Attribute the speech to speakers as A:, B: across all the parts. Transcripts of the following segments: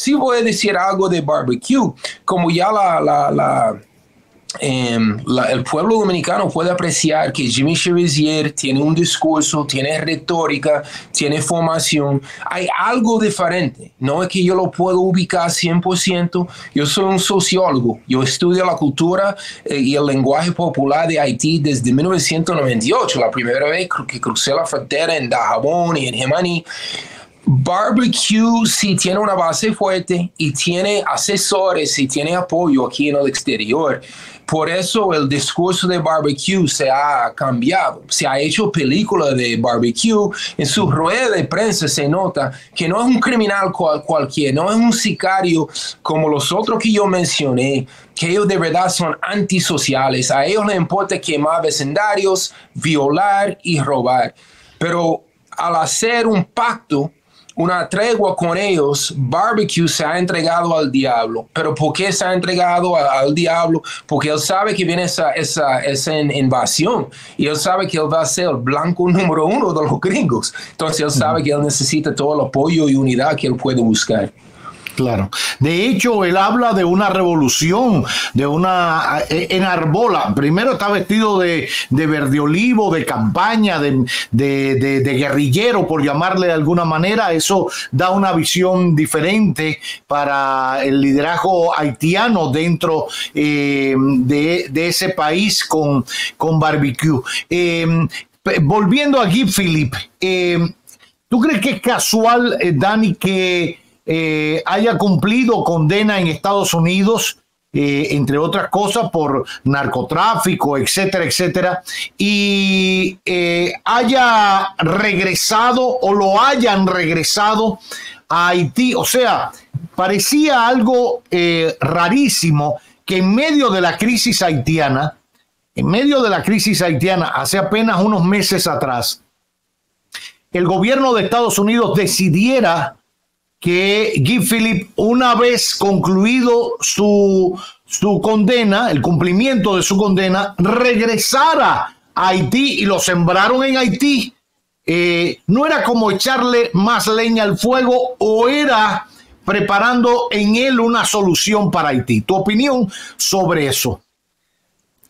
A: sí voy a decir algo de barbecue, como ya el pueblo dominicano puede apreciar que Jimmy Cherizier tiene un discurso, tiene retórica, tiene formación. Hay algo diferente. No es que yo lo puedo ubicar 100%. Yo soy un sociólogo. Yo estudio la cultura y el lenguaje popular de Haití desde 1998, la primera vez que crucé la frontera en Dajabón y en Jemaní. Barbecue sí tiene una base fuerte y tiene asesores y tiene apoyo aquí en el exterior. Por eso el discurso de barbecue se ha cambiado. Se ha hecho película de barbecue. En su rueda de prensa se nota que no es un criminal cualquiera, no es un sicario como los otros que yo mencioné, que ellos de verdad son antisociales. A ellos les importa quemar vecindarios, violar y robar. Pero al hacer un pacto, una tregua con ellos, Barbecue se ha entregado al diablo. ¿Pero por qué se ha entregado al diablo? Porque él sabe que viene esa invasión y él sabe que él va a ser el blanco número 1 de los gringos. Entonces él sabe que él necesita todo el apoyo y unidad que él puede buscar.
B: Claro. De hecho, él habla de una revolución, de una enarbola. Primero está vestido de verde olivo, de campaña, de guerrillero, por llamarle de alguna manera. Eso da una visión diferente para el liderazgo haitiano dentro de ese país con Barbecue. Volviendo a Guy Philippe, ¿tú crees que es casual, Dani, que haya cumplido condena en Estados Unidos, entre otras cosas, por narcotráfico, etcétera, etcétera, y haya regresado o lo hayan regresado a Haití? O sea, parecía algo rarísimo que en medio de la crisis haitiana, hace apenas unos meses atrás, el gobierno de Estados Unidos decidiera que Guy Philippe, una vez concluido su condena, el cumplimiento de su condena, regresara a Haití, y lo sembraron en Haití. ¿No era como echarle más leña al fuego, o era preparando en él una solución para Haití? ¿Tu opinión sobre eso?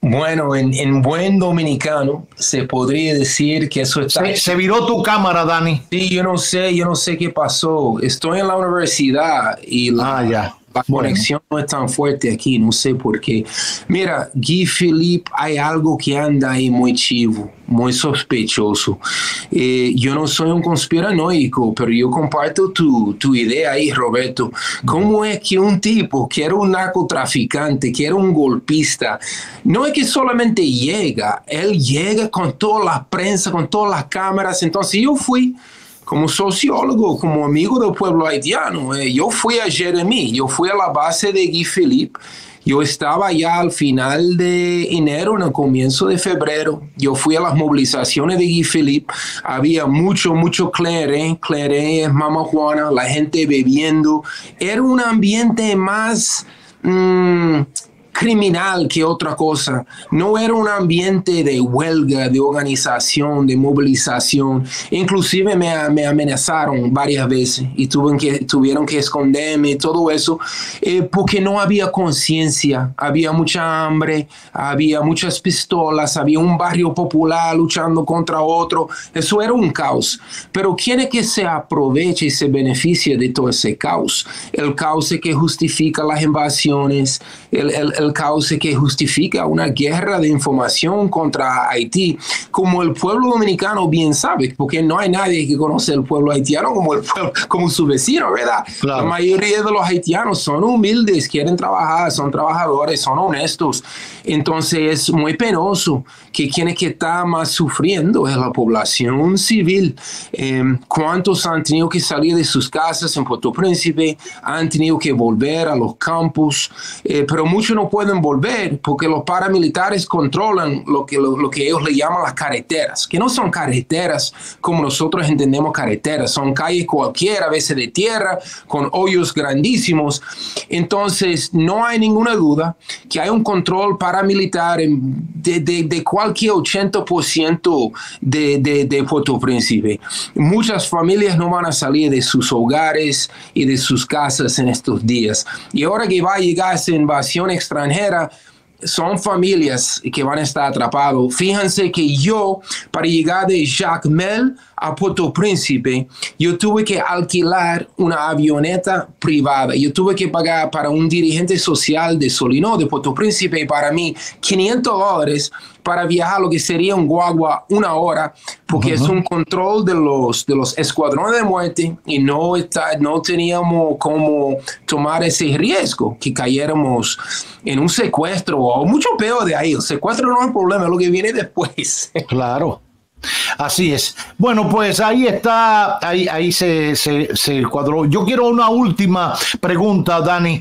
A: Bueno, en buen dominicano se podría decir que eso está...
B: Se viró tu cámara, Dani.
A: Sí, yo no sé qué pasó. Estoy en la universidad y la conexión no es tan fuerte aquí, no sé por qué. Mira, Guy Philippe, hay algo que anda ahí muy chivo, muy sospechoso. Yo no soy un conspiranoico, pero yo comparto tu idea ahí, Roberto. ¿Cómo es que un tipo que era un narcotraficante, que era un golpista, no es que solamente llega, él llega con toda la prensa, con todas las cámaras? Entonces yo fui, como sociólogo, como amigo del pueblo haitiano, yo fui a Jeremie, yo fui a la base de Guy Philippe. Yo estaba ya al final de enero, en el comienzo de febrero. Yo fui a las movilizaciones de Guy Philippe. Había mucho claret es Mama Juana, la gente bebiendo. Era un ambiente más criminal que otra cosa. No era un ambiente de huelga, de organización, de movilización. Inclusive me amenazaron varias veces y tuvieron que esconderme, todo eso, porque no había conciencia. Había mucha hambre, había muchas pistolas, había un barrio popular luchando contra otro. Eso era un caos. Pero ¿quién es que se aprovecha y se beneficia de todo ese caos? El caos que justifica las invasiones, el caos que justifica una guerra de información contra Haití, como el pueblo dominicano bien sabe, porque no hay nadie que conoce el pueblo haitiano como su vecino, ¿verdad? Claro. La mayoría de los haitianos son humildes, quieren trabajar, son trabajadores, son honestos. Entonces es muy penoso que quien está más sufriendo es la población civil. ¿Cuántos han tenido que salir de sus casas en Puerto Príncipe? Han tenido que volver a los campos, pero muchos no pueden pueden volver porque los paramilitares controlan lo que ellos le llaman las carreteras, que no son carreteras como nosotros entendemos carreteras, son calles cualquiera, a veces de tierra, con hoyos grandísimos. Entonces, no hay ninguna duda que hay un control paramilitar de cualquier 80% de Puerto Príncipe. Muchas familias no van a salir de sus hogares y de sus casas en estos días. Y ahora que va a llegar esa invasión extranjera, son familias que van a estar atrapados. Fíjense que yo, para llegar de Jacmel a Puerto Príncipe, yo tuve que alquilar una avioneta privada. Yo tuve que pagar para un dirigente social de Solinó, de Puerto Príncipe, para mí $500 para viajar lo que sería un guagua 1 hora, porque es un control de los escuadrones de muerte y no teníamos cómo tomar ese riesgo, que cayéramos en un secuestro o mucho peor de ahí. El secuestro no es el problema, es lo que viene después.
B: Claro. Así es. Bueno, pues ahí está, ahí se cuadró. Yo quiero una última pregunta, Dani,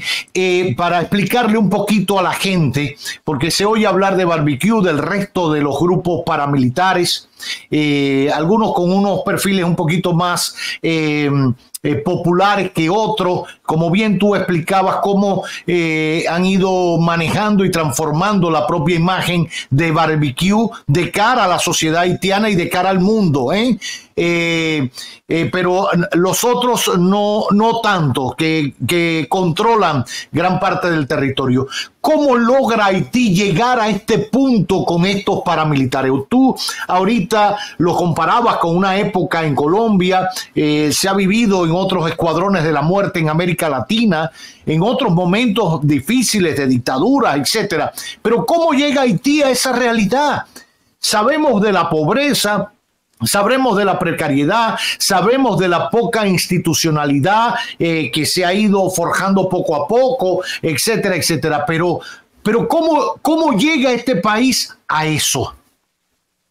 B: para explicarle un poquito a la gente, porque se oye hablar de barbecue, del resto de los grupos paramilitares, algunos con unos perfiles un poquito más populares que otros, como bien tú explicabas cómo han ido manejando y transformando la propia imagen de barbecue de cara a la sociedad haitiana y de cara al mundo, pero los otros no tanto, que controlan gran parte del territorio. ¿Cómo logra Haití llegar a este punto con estos paramilitares? Tú ahorita lo comparabas con una época en Colombia, se ha vivido en otros escuadrones de la muerte en América Latina, en otros momentos difíciles de dictadura, etcétera. Pero ¿cómo llega Haití a esa realidad? Sabemos de la pobreza, sabremos de la precariedad, sabemos de la poca institucionalidad que se ha ido forjando poco a poco, etcétera, etcétera. Pero ¿cómo llega este país a eso?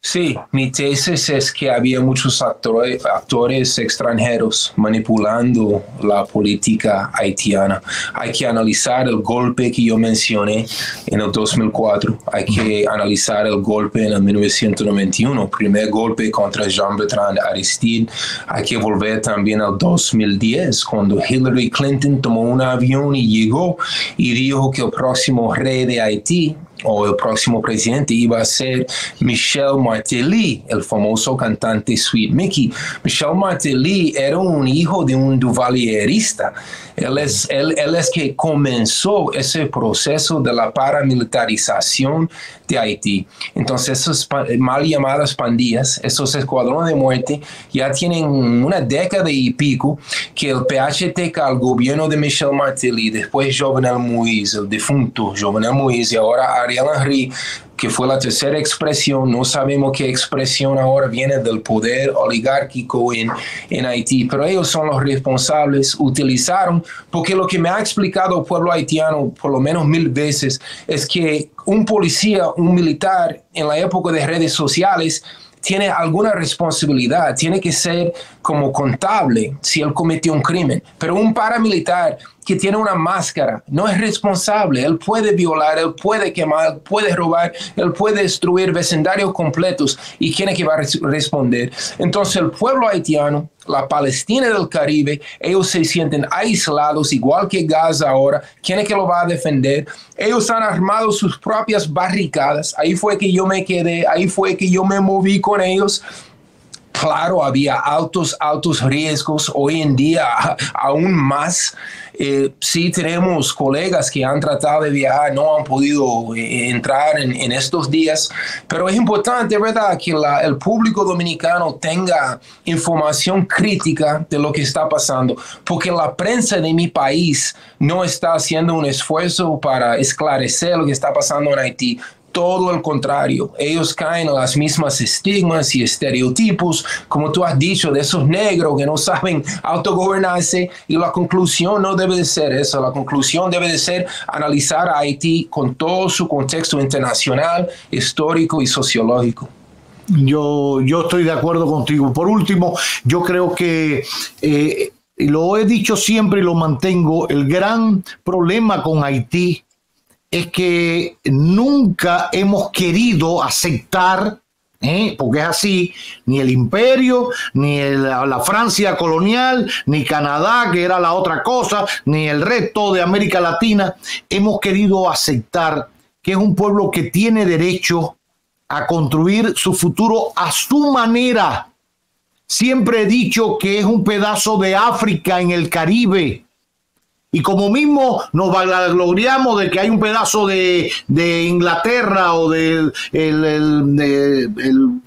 A: Sí, mi tesis es que había muchos actores extranjeros manipulando la política haitiana. Hay que analizar el golpe que yo mencioné en el 2004. Hay que analizar el golpe en el 1991, primer golpe contra Jean-Bertrand Aristide. Hay que volver también al 2010, cuando Hillary Clinton tomó un avión y llegó y dijo que el próximo rey de Haití o el próximo presidente iba a ser Michel Martelly, el famoso cantante Sweet Mickey. Michel Martelly era un hijo de un duvalierista. Él es que comenzó ese proceso de la paramilitarización de Haití. Entonces, esas mal llamadas pandillas, esos escuadrones de muerte, ya tienen una década y pico que el PHTK, al gobierno de Michel Martelly, después Jovenel Moïse, el difunto Jovenel Moïse, y ahora Ariel Henry, que fue la tercera expresión, no sabemos qué expresión ahora viene del poder oligárquico en Haití, pero ellos son los responsables, utilizaron, porque lo que me ha explicado el pueblo haitiano por lo menos 1000 veces es que un policía, un militar en la época de redes sociales tiene alguna responsabilidad, tiene que ser como contable si él cometió un crimen, pero un paramilitar que tiene una máscara no es responsable. Él puede violar, él puede quemar, él puede robar, él puede destruir vecindarios completos y ¿quién es que va a responder? Entonces el pueblo haitiano, la Palestina del Caribe, ellos se sienten aislados, igual que Gaza ahora. ¿Quién es que lo va a defender? Ellos han armado sus propias barricadas. Ahí fue que yo me quedé, ahí fue que yo me moví con ellos. Claro, había altos riesgos. Hoy en día aún más. Sí tenemos colegas que han tratado de viajar, no han podido entrar en estos días, pero es importante, ¿verdad?, que el público dominicano tenga información crítica de lo que está pasando, porque la prensa de mi país no está haciendo un esfuerzo para esclarecer lo que está pasando en Haití. Todo el contrario, ellos caen en las mismas estigmas y estereotipos, como tú has dicho, de esos negros que no saben autogobernarse, y la conclusión no debe de ser eso. La conclusión debe de ser analizar a Haití con todo su contexto internacional, histórico y sociológico.
B: Yo estoy de acuerdo contigo. Por último, yo creo que lo he dicho siempre y lo mantengo, el gran problema con Haití es que nunca hemos querido aceptar, porque es así, ni el imperio, ni la Francia colonial, ni Canadá, que era la otra cosa, ni el resto de América Latina, hemos querido aceptar que es un pueblo que tiene derecho a construir su futuro a su manera. Siempre he dicho que es un pedazo de África en el Caribe. Y como mismo nos vanagloriamos de que hay un pedazo de Inglaterra o del el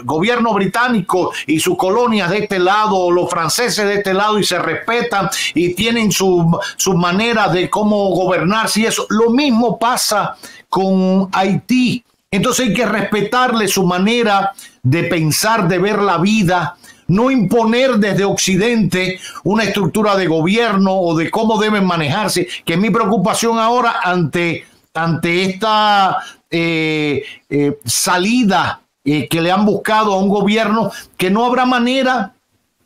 B: gobierno británico y sus colonias de este lado, o los franceses de este lado, y se respetan y tienen sus maneras de cómo gobernarse y eso. Lo mismo pasa con Haití. Entonces hay que respetarle su manera de pensar, de ver la vida, no imponer desde Occidente una estructura de gobierno o de cómo deben manejarse, que es mi preocupación ahora ante esta salida que le han buscado a un gobierno, que no habrá manera,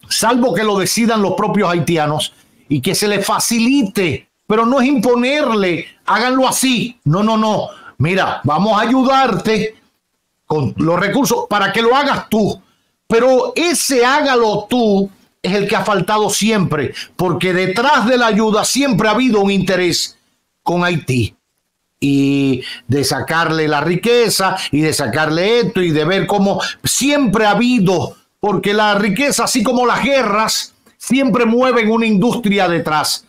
B: salvo que lo decidan los propios haitianos y que se les facilite, pero no es imponerle, háganlo así, no, mira, vamos a ayudarte con los recursos para que lo hagas tú. Pero ese hágalo tú es el que ha faltado siempre, porque detrás de la ayuda siempre ha habido un interés con Haití y de sacarle la riqueza y de sacarle esto y de ver cómo siempre ha habido, porque la riqueza, así como las guerras, siempre mueven una industria detrás.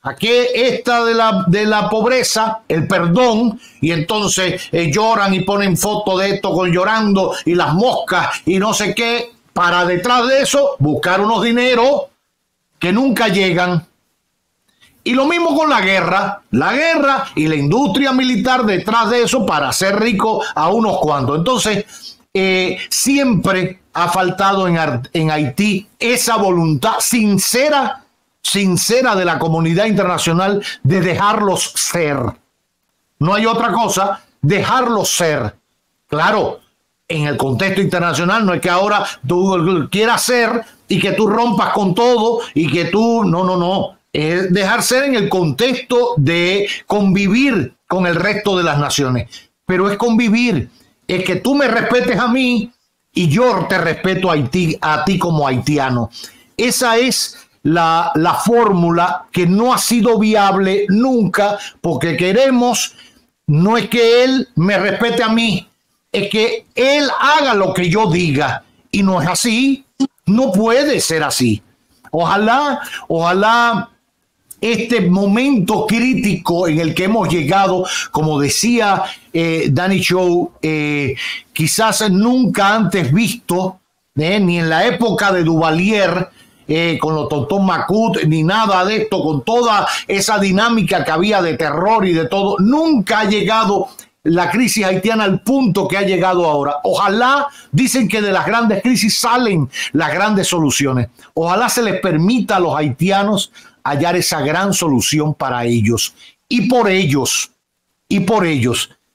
B: Aquí esta de la pobreza, el perdón, y entonces lloran y ponen fotos de esto con llorando y las moscas y no sé qué, para detrás de eso buscar unos dineros que nunca llegan. Y lo mismo con la guerra y la industria militar detrás de eso para hacer rico a unos cuantos. Entonces, siempre ha faltado en Haití esa voluntad sincera de la comunidad internacional de dejarlos ser. No hay otra cosa, dejarlos ser. Claro, en el contexto internacional no es que ahora tú quieras ser y que tú rompas con todo y que tú, no. Es dejar ser en el contexto de convivir con el resto de las naciones. Pero es convivir, es que tú me respetes a mí y yo te respeto a ti como haitiano. Esa es la fórmula que no ha sido viable nunca, porque queremos, no es que él me respete a mí, es que él haga lo que yo diga, y no es así, no puede ser así. Ojalá este momento crítico en el que hemos llegado, como decía Danny Show, quizás nunca antes visto, ni en la época de Duvalier, con los Tonton Macoute, ni nada de esto, con toda esa dinámica que había de terror y de todo. Nunca ha llegado la crisis haitiana al punto que ha llegado ahora. Ojalá, dicen que de las grandes crisis salen las grandes soluciones. Ojalá se les permita a los haitianos hallar esa gran solución para ellos y por ellos.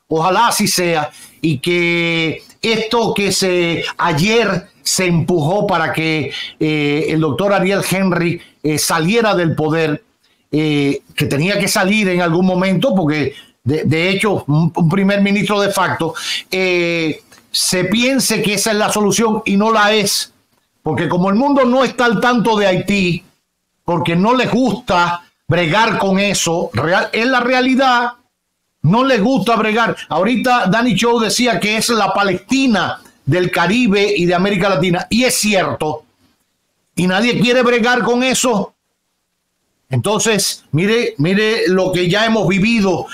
B: Ojalá así sea, y que esto que ayer se empujó para que el doctor Ariel Henry saliera del poder, que tenía que salir en algún momento, porque de hecho un primer ministro de facto, se piense que esa es la solución y no la es, porque como el mundo no está al tanto de Haití, porque no les gusta bregar con eso, es la realidad, no les gusta bregar. Ahorita Danny Show decía que es la Palestina del Caribe y de América Latina, y es cierto, y nadie quiere bregar con eso. Entonces, mire lo que ya hemos vivido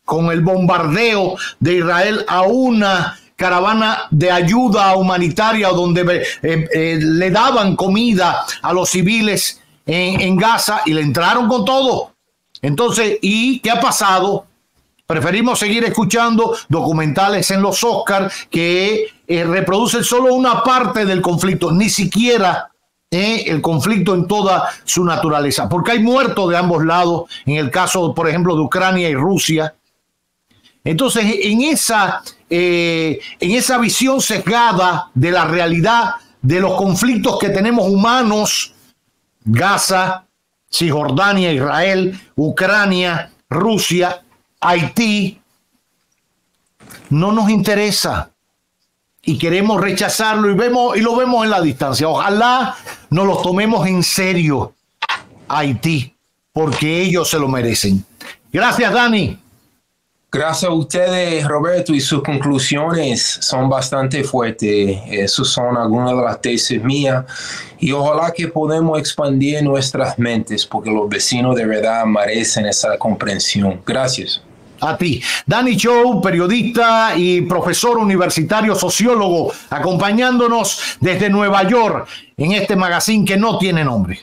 B: con el bombardeo de Israel a una caravana de ayuda humanitaria donde le daban comida a los civiles en Gaza, y le entraron con todo. Entonces, ¿y qué ha pasado? Preferimos seguir escuchando documentales en los Oscars que reproducen solo una parte del conflicto, ni siquiera el conflicto en toda su naturaleza, porque hay muertos de ambos lados, en el caso, por ejemplo, de Ucrania y Rusia. Entonces, en esa visión sesgada de la realidad de los conflictos que tenemos humanos, Gaza, Cisjordania, Israel, Ucrania, Rusia, Haití, no nos interesa y queremos rechazarlo y lo vemos en la distancia. Ojalá nos lo tomemos en serio, Haití, porque ellos se lo merecen. Gracias, Dani.
A: Gracias a ustedes, Roberto, y sus conclusiones son bastante fuertes. Esas son algunas de las tesis mías. Y ojalá que podamos expandir nuestras mentes, porque los vecinos de verdad merecen esa comprensión. Gracias.
B: A ti. Danny Chow, periodista y profesor universitario sociólogo, acompañándonos desde Nueva York en este magazine que no tiene nombre.